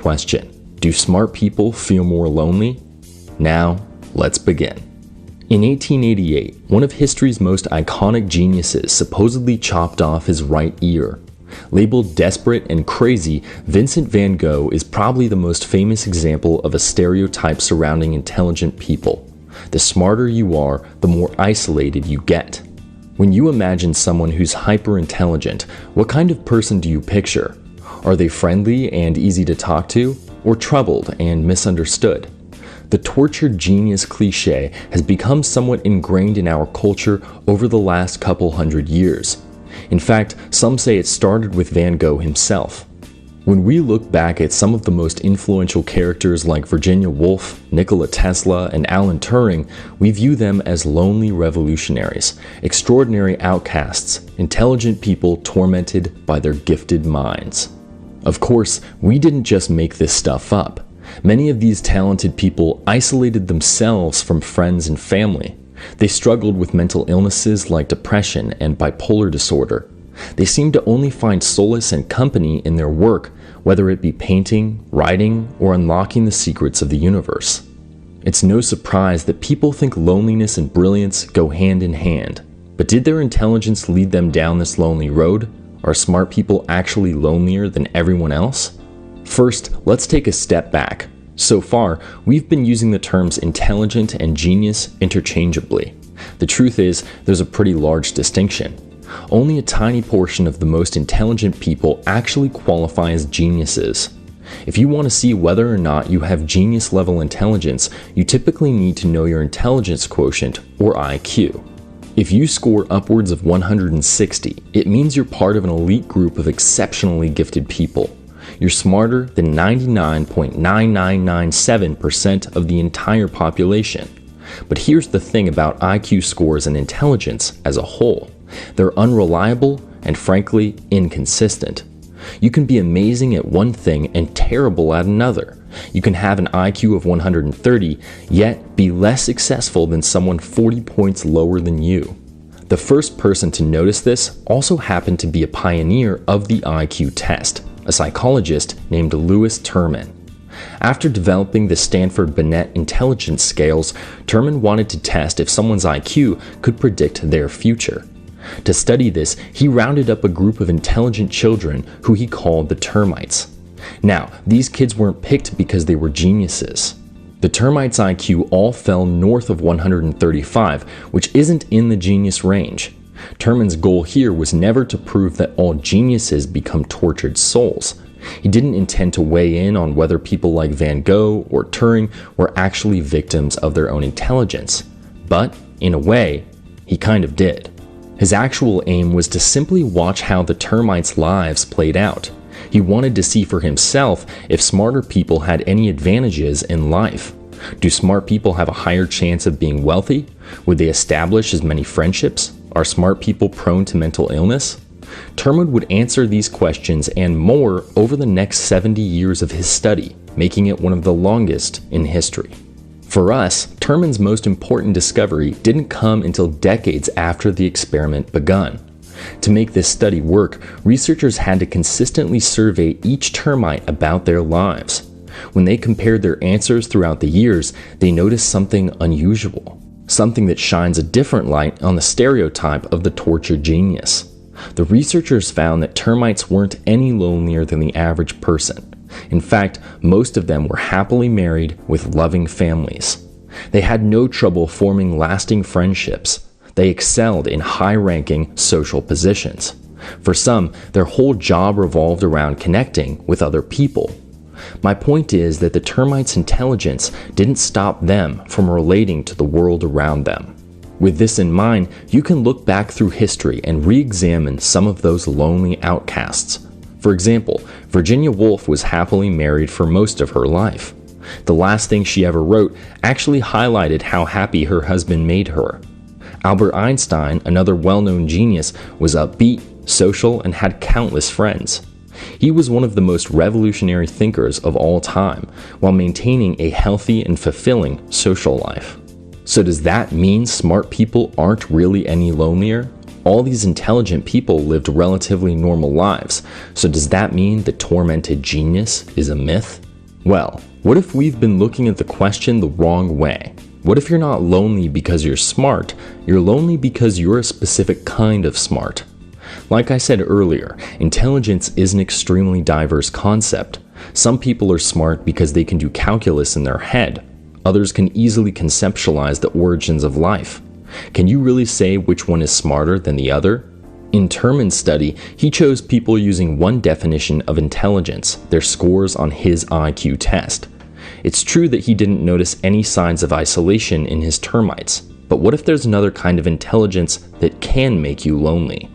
Question: do smart people feel more lonely? Now, let's begin. In 1888, one of history's most iconic geniuses supposedly chopped off his right ear. Labeled desperate and crazy, Vincent van Gogh is probably the most famous example of a stereotype surrounding intelligent people. The smarter you are, the more isolated you get. When you imagine someone who's hyper-intelligent, what kind of person do you picture? Are they friendly and easy to talk to, or troubled and misunderstood? The tortured genius cliché has become somewhat ingrained in our culture over the last couple hundred years. In fact, some say it started with Van Gogh himself. When we look back at some of the most influential characters like Virginia Woolf, Nikola Tesla, and Alan Turing, we view them as lonely revolutionaries, extraordinary outcasts, intelligent people tormented by their gifted minds. Of course, we didn't just make this stuff up. Many of these talented people isolated themselves from friends and family. They struggled with mental illnesses like depression and bipolar disorder. They seemed to only find solace and company in their work, whether it be painting, writing, or unlocking the secrets of the universe. It's no surprise that people think loneliness and brilliance go hand in hand. But did their intelligence lead them down this lonely road? Are smart people actually lonelier than everyone else? First, let's take a step back. So far, we've been using the terms intelligent and genius interchangeably. The truth is, there's a pretty large distinction. Only a tiny portion of the most intelligent people actually qualify as geniuses. If you want to see whether or not you have genius-level intelligence, you typically need to know your intelligence quotient, or IQ. If you score upwards of 160, it means you're part of an elite group of exceptionally gifted people. You're smarter than 99.9997% of the entire population. But here's the thing about IQ scores and intelligence as a whole. They're unreliable and frankly inconsistent. You can be amazing at one thing and terrible at another. You can have an IQ of 130, yet be less successful than someone 40 points lower than you. The first person to notice this also happened to be a pioneer of the IQ test, a psychologist named Lewis Terman. After developing the Stanford-Binet intelligence scales, Terman wanted to test if someone's IQ could predict their future. To study this, he rounded up a group of intelligent children who he called the termites. Now, these kids weren't picked because they were geniuses. The termites' IQ all fell north of 135, which isn't in the genius range. Terman's goal here was never to prove that all geniuses become tortured souls. He didn't intend to weigh in on whether people like Van Gogh or Turing were actually victims of their own intelligence. But, in a way, he kind of did. His actual aim was to simply watch how the termites' lives played out. He wanted to see for himself if smarter people had any advantages in life. Do smart people have a higher chance of being wealthy? Would they establish as many friendships? Are smart people prone to mental illness? Terman would answer these questions and more over the next 70 years of his study, making it one of the longest in history. For us, Terman's most important discovery didn't come until decades after the experiment begun. To make this study work, researchers had to consistently survey each termite about their lives. When they compared their answers throughout the years, they noticed something unusual. Something that shines a different light on the stereotype of the tortured genius. The researchers found that termites weren't any lonelier than the average person. In fact, most of them were happily married with loving families. They had no trouble forming lasting friendships. They excelled in high-ranking social positions. For some, their whole job revolved around connecting with other people. My point is that the termites' intelligence didn't stop them from relating to the world around them. With this in mind, you can look back through history and re-examine some of those lonely outcasts. For example, Virginia Woolf was happily married for most of her life. The last thing she ever wrote actually highlighted how happy her husband made her. Albert Einstein, another well-known genius, was upbeat, social, and had countless friends. He was one of the most revolutionary thinkers of all time, while maintaining a healthy and fulfilling social life. So does that mean smart people aren't really any lonelier? All these intelligent people lived relatively normal lives, so does that mean the tormented genius is a myth? Well, what if we've been looking at the question the wrong way? What if you're not lonely because you're smart, you're lonely because you're a specific kind of smart? Like I said earlier, intelligence is an extremely diverse concept. Some people are smart because they can do calculus in their head. Others can easily conceptualize the origins of life. Can you really say which one is smarter than the other? In Terman's study, he chose people using one definition of intelligence, their scores on his IQ test. It's true that he didn't notice any signs of isolation in his termites, but what if there's another kind of intelligence that can make you lonely?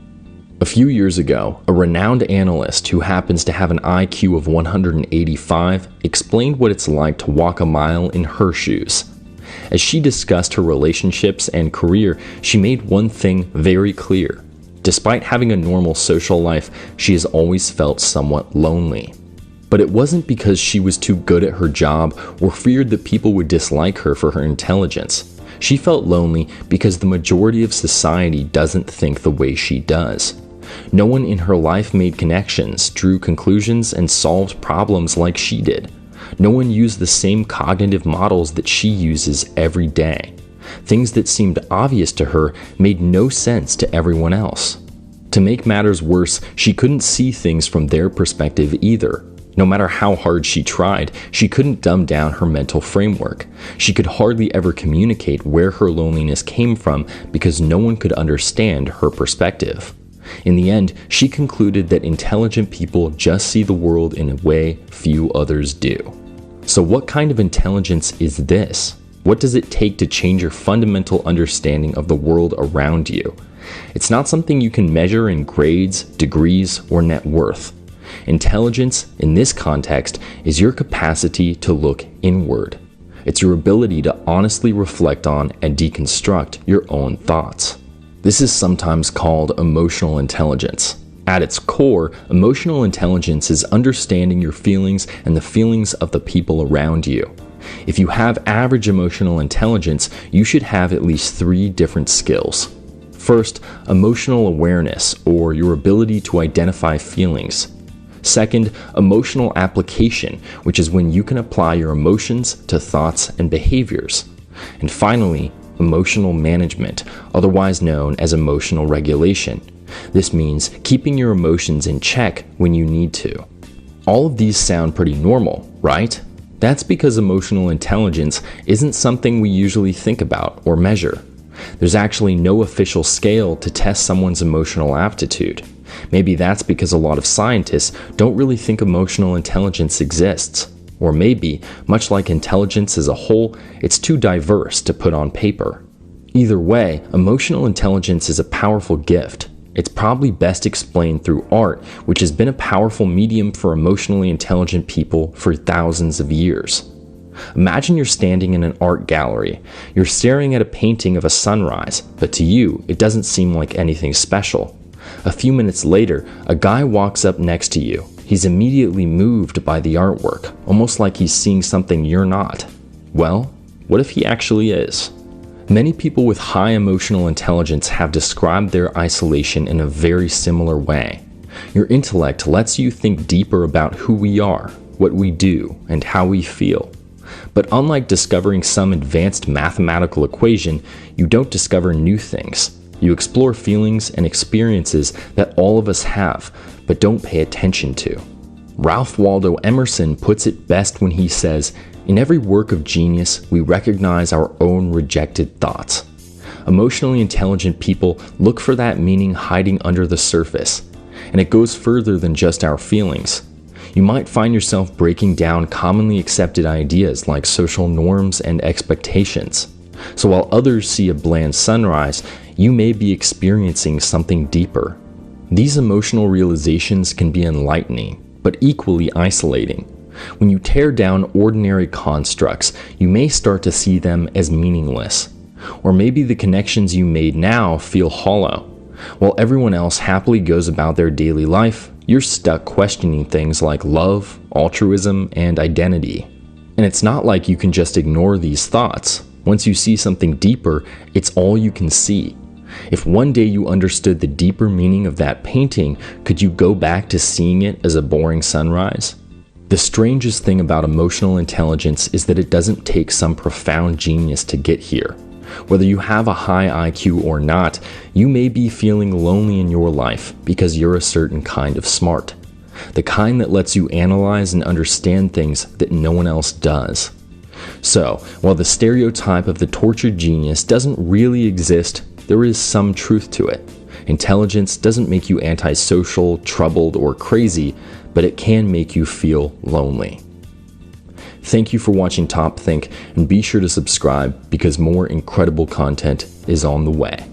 A few years ago, a renowned analyst who happens to have an IQ of 185 explained what it's like to walk a mile in her shoes. As she discussed her relationships and career, she made one thing very clear. Despite having a normal social life, she has always felt somewhat lonely. But it wasn't because she was too good at her job or feared that people would dislike her for her intelligence. She felt lonely because the majority of society doesn't think the way she does. No one in her life made connections, drew conclusions, and solved problems like she did. No one used the same cognitive models that she uses every day. Things that seemed obvious to her made no sense to everyone else. To make matters worse, she couldn't see things from their perspective either. No matter how hard she tried, she couldn't dumb down her mental framework. She could hardly ever communicate where her loneliness came from because no one could understand her perspective. In the end, she concluded that intelligent people just see the world in a way few others do. So what kind of intelligence is this? What does it take to change your fundamental understanding of the world around you? It's not something you can measure in grades, degrees, or net worth. Intelligence, in this context, is your capacity to look inward. It's your ability to honestly reflect on and deconstruct your own thoughts. This is sometimes called emotional intelligence. At its core, emotional intelligence is understanding your feelings and the feelings of the people around you. If you have average emotional intelligence, you should have at least 3 different skills. First, emotional awareness, or your ability to identify feelings. Second, emotional application, which is when you can apply your emotions to thoughts and behaviors. And finally, emotional management, otherwise known as emotional regulation. This means keeping your emotions in check when you need to. All of these sound pretty normal, right? That's because emotional intelligence isn't something we usually think about or measure. There's actually no official scale to test someone's emotional aptitude. Maybe that's because a lot of scientists don't really think emotional intelligence exists. Or maybe, much like intelligence as a whole, it's too diverse to put on paper. Either way, emotional intelligence is a powerful gift. It's probably best explained through art, which has been a powerful medium for emotionally intelligent people for thousands of years. Imagine you're standing in an art gallery. You're staring at a painting of a sunrise, but to you, it doesn't seem like anything special. A few minutes later, a guy walks up next to you. He's immediately moved by the artwork, almost like he's seeing something you're not. Well, what if he actually is? Many people with high emotional intelligence have described their isolation in a very similar way. Your intellect lets you think deeper about who we are, what we do, and how we feel. But unlike discovering some advanced mathematical equation, you don't discover new things. You explore feelings and experiences that all of us have, but don't pay attention to. Ralph Waldo Emerson puts it best when he says, "In every work of genius, we recognize our own rejected thoughts." Emotionally intelligent people look for that meaning hiding under the surface, and it goes further than just our feelings. You might find yourself breaking down commonly accepted ideas like social norms and expectations. So while others see a bland sunrise, you may be experiencing something deeper. These emotional realizations can be enlightening, but equally isolating. When you tear down ordinary constructs, you may start to see them as meaningless. Or maybe the connections you made now feel hollow. While everyone else happily goes about their daily life, you're stuck questioning things like love, altruism, and identity. And it's not like you can just ignore these thoughts. Once you see something deeper, it's all you can see. If one day you understood the deeper meaning of that painting, could you go back to seeing it as a boring sunrise? The strangest thing about emotional intelligence is that it doesn't take some profound genius to get here. Whether you have a high IQ or not, you may be feeling lonely in your life because you're a certain kind of smart. The kind that lets you analyze and understand things that no one else does. So, while the stereotype of the tortured genius doesn't really exist, there is some truth to it. Intelligence doesn't make you antisocial, troubled, or crazy, but it can make you feel lonely. Thank you for watching Top Think, and be sure to subscribe because more incredible content is on the way.